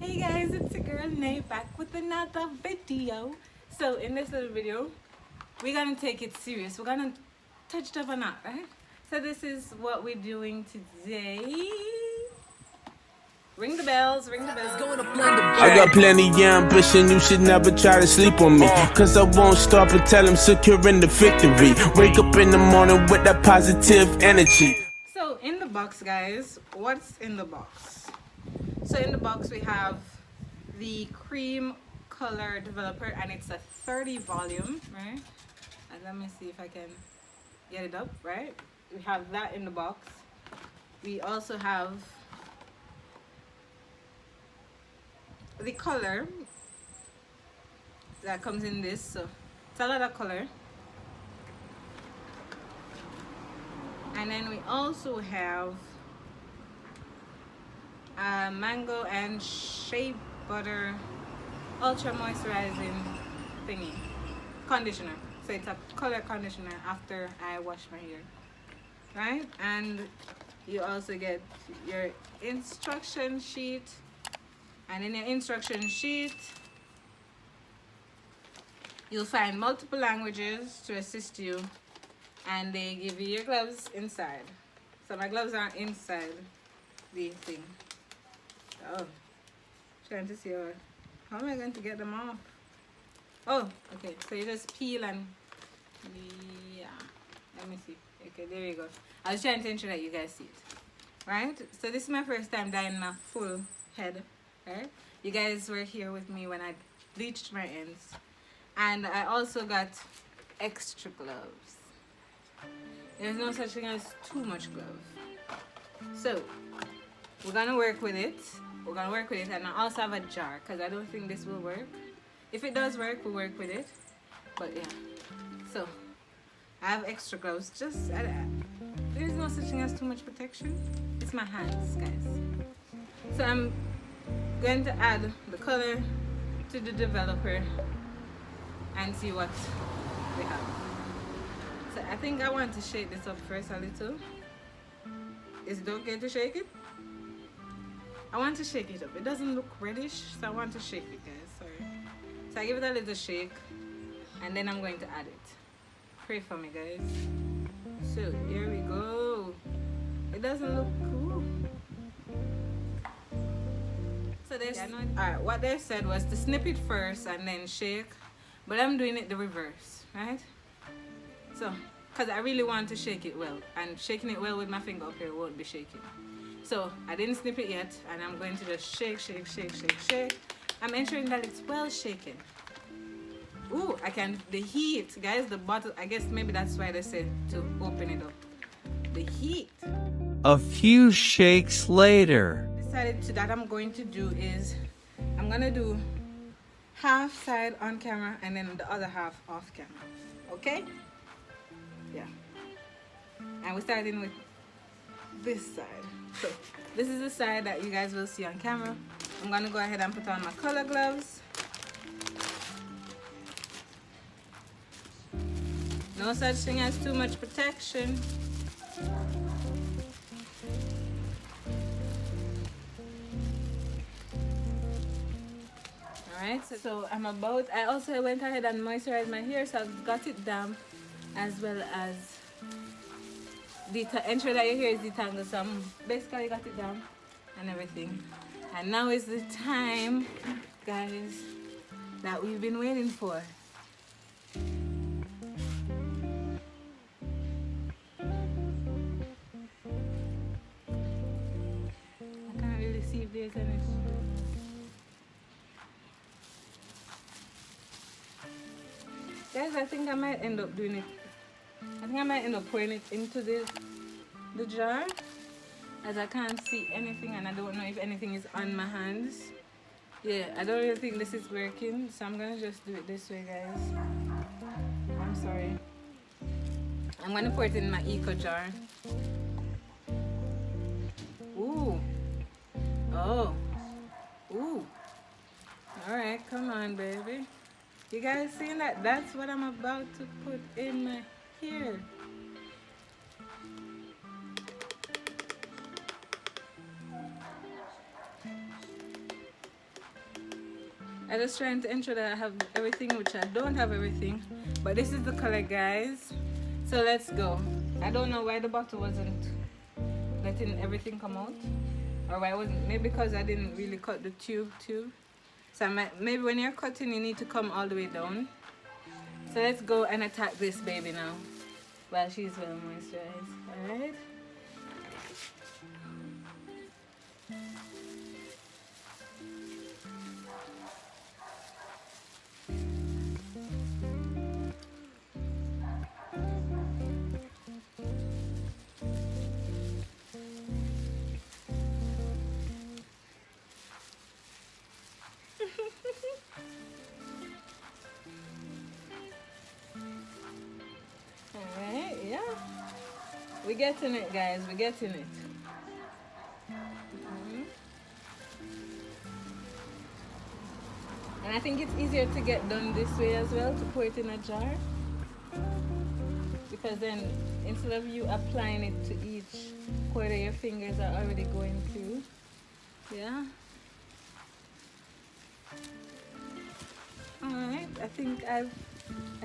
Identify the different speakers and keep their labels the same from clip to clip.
Speaker 1: Hey guys, it's your girl Nay back with another video. So in this little video, we're gonna take it serious. We're gonna touch it up or not, right? So this is what we're doing today. Ring the bells, ring the bells. Going to
Speaker 2: I got plenty of ambition, you should never try to sleep on me. Cause I won't stop until I'm securing the victory. Wake up in the morning with that positive energy.
Speaker 1: So in the box, guys, what's in the box? So in the box we have the Creme color developer, and it's a 30 volume, right? And let me see if I can get it up, right? We have that in the box. We also have the color that comes in this, so it's a lot of color. And then we also have a mango and shea butter ultra moisturizing thingy conditioner. So it's a color conditioner after I wash my hair, right? And you also get your instruction sheet, and in your instruction sheet you'll find multiple languages to assist you, and they give you your gloves inside. So my gloves are inside the thing. Oh, trying to see how am I going to get them off? Oh, okay, so you just peel and yeah, let me see. Okay, there you go. I was trying to ensure that you guys see it, right? So this is my first time dyeing my full head, right? You guys were here with me when I bleached my ends, and I also got extra gloves. There's no such thing as too much glove. So we're gonna work with it. We're gonna work with it, and I also have a jar because I don't think this will work. If it does work, we'll work with it. But yeah, so I have extra gloves. Just there's no such thing as too much protection. It's my hands, guys. So I'm going to add the color to the developer and see what we have. So I think I want to shake this up first a little. Is it okay to shake it? I want to shake it up. It doesn't look reddish, so I want to shake it, guys. Sorry. So I give it a little shake, and then I'm going to add it. Pray for me, guys. So here we go. It doesn't look cool. So there's alright, what they said was to snip it first and then shake, but I'm doing it the reverse, right? So because I really want to shake it well, and shaking it well with my finger up here won't be shaking. So I didn't snip it yet, and I'm going to just shake, shake, shake, shake, shake. I'm ensuring that it's well shaken. Ooh, I can, the heat, guys, the bottle, I guess maybe that's why they said to open it up. The heat.
Speaker 3: A few shakes later.
Speaker 1: Decided to that I'm going to do is, I'm gonna do half side on camera and then the other half off camera. Okay? Yeah. And we're starting with this side. So this is the side that you guys will see on camera. I'm gonna go ahead and put on my color gloves. No such thing as too much protection. Alright, so I also went ahead and moisturized my hair, so I've got it damp, as well as ensure that your hair is detangled. So I'm basically got it down and everything. And now is the time, guys, that we've been waiting for. I can't really see if there's any. Guys, I think I might end up doing it. I think I might end up pouring it into the jar, as I can't see anything and I don't know if anything is on my hands. Yeah, I don't really think this is working, so I'm gonna just do it this way, guys. I'm sorry. I'm gonna pour it in my eco jar. Ooh. Oh. Ooh. Alright, come on, baby. You guys seeing that? That's what I'm about to put in my hair. I'm just trying to ensure that I have everything, which I don't have everything. But this is the color, guys. So let's go. I don't know why the bottle wasn't letting everything come out. Or why wasn't, maybe because I didn't really cut the tube. So maybe when you're cutting, you need to come all the way down. So let's go and attack this baby now while she's well moisturized. Alright? Alright, yeah. We're getting it, guys. We're getting it. And I think it's easier to get done this way as well, to pour it in a jar. Because then, instead of you applying it to each quarter, your fingers are already going through. Yeah. Alright, I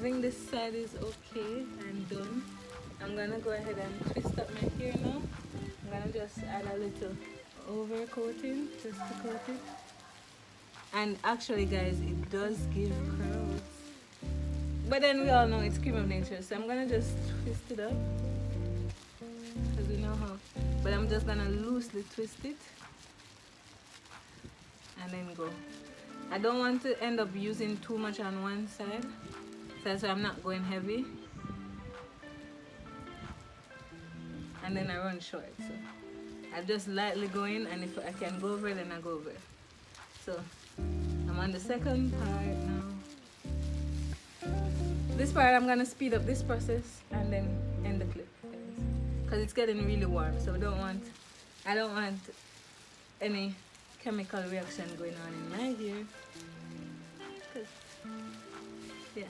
Speaker 1: think this side is okay and done. I'm gonna go ahead and twist up my hair now. I'm gonna just add a little over coating just to coat it. And actually, guys, it does give curls. But then we all know it's cream of nature, so I'm gonna just twist it up. Because we know how. But I'm just gonna loosely twist it. And then go. I don't want to end up using too much on one side. So that's why I'm not going heavy. And then I run short. So I just lightly go in, and if I can go over, then I go over. So I'm on the second part now. This part I'm gonna speed up this process and then end the clip, because it's getting really warm. So I don't want any chemical reaction going on in my hair. Yeah.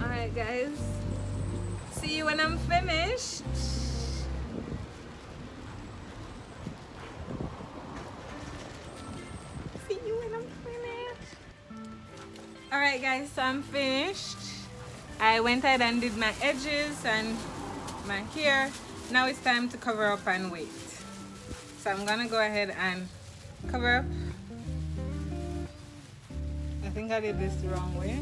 Speaker 1: Alright, guys, see you when I'm finished. See you when I'm finished. Alright, guys, so I'm finished. I went ahead and did my edges and my hair. Now it's time to cover up and wait. So I'm gonna go ahead and cover up. I think I did this the wrong way.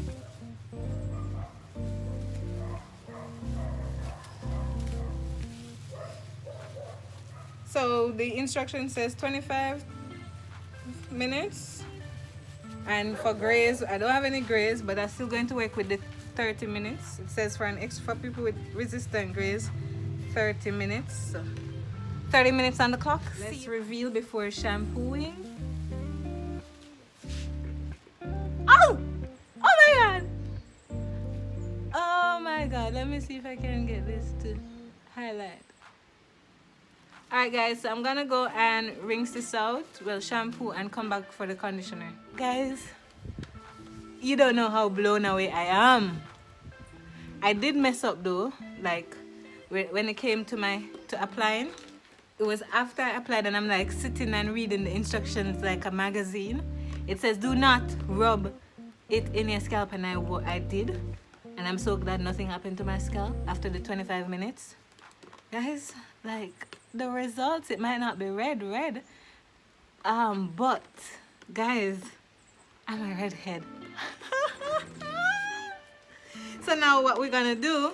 Speaker 1: So the instruction says 25 minutes. And for grays, I don't have any grays, but I'm still going to work with the 30 minutes. It says for people with resistant grays, 30 minutes. So 30 minutes on the clock. Let's reveal before shampooing. Oh! Oh my god! Oh my god. Let me see if I can get this to highlight. Alright guys, so I'm gonna go and rinse this out, well, shampoo, and come back for the conditioner. Guys, you don't know how blown away I am. I did mess up though, like when it came to applying. It was after I applied and I'm like sitting and reading the instructions like a magazine. It says do not rub it in your scalp, and I did, and I'm so glad nothing happened to my scalp after the 25 minutes. Guys, like the results, it might not be red, but guys, I'm a redhead. So now what we're gonna do,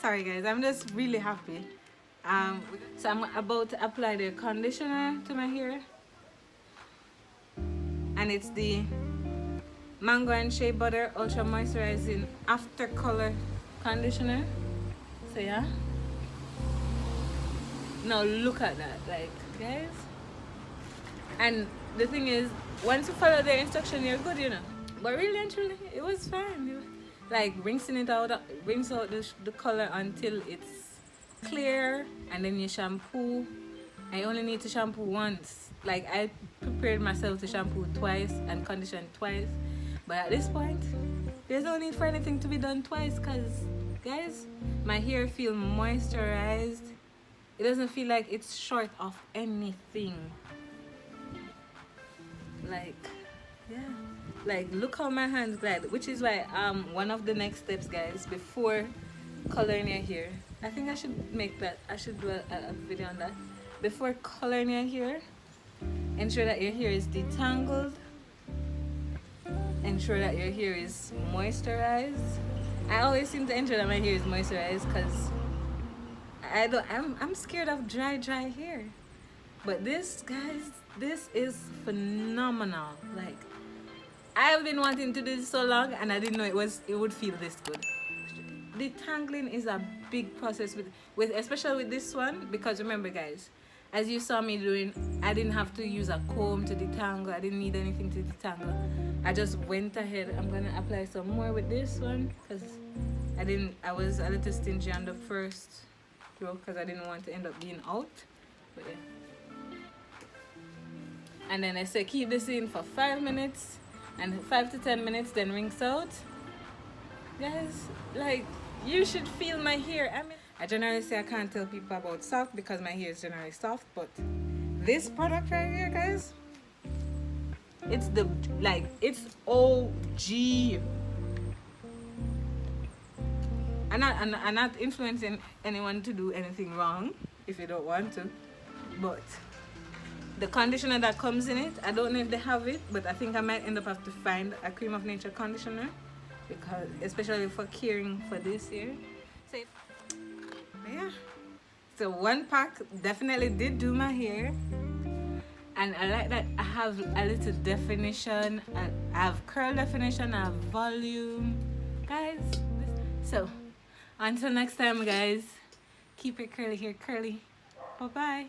Speaker 1: sorry guys, I'm just really happy. So I'm about to apply the conditioner to my hair, and it's the Mango and Shea Butter Ultra Moisturizing After Color Conditioner. So yeah, now look at that, like guys. And the thing is, once you follow the instruction, you're good, you know. But really and truly, it was fine. Like rinsing it out, rinse out the color until it's clear, and then you shampoo. I only need to shampoo once. Like I prepared myself to shampoo twice and condition twice, but at this point there's no need for anything to be done twice, because guys, my hair feels moisturized. It doesn't feel like it's short of anything. Like yeah, like look how my hands glide, which is why one of the next steps, guys, before coloring your hair, I think I should make that, I should do a video on that. Before coloring your hair, ensure that your hair is detangled, ensure that your hair is moisturized. I always seem to ensure that my hair is moisturized because I'm scared of dry hair. But this, guys, this is phenomenal. Like I've been wanting to do this so long, and I didn't know it would feel this good. Detangling is a big process with especially with this one, because remember guys, as you saw me doing, I didn't have to use a comb to detangle. I didn't need anything to detangle. I just went ahead. I'm gonna apply some more with this one because I was a little stingy on the first throw because I didn't want to end up being out. But yeah. And then I say keep this in for 5 minutes, and 5 to 10 minutes, then rinse out. Guys, like you should feel my hair. I mean, I generally say I can't tell people about soft because my hair is generally soft, but this product right here, guys, it's it's OG. I'm not influencing anyone to do anything wrong if you don't want to, but the conditioner that comes in it, I don't know if they have it, but I think I might end up have to find a Cream of Nature conditioner, because especially for caring for this here. So yeah, so one pack definitely did do my hair, and I like that I have a little definition. I have curl definition, I have volume, guys. So until next time, guys, keep your curly hair curly. Bye bye.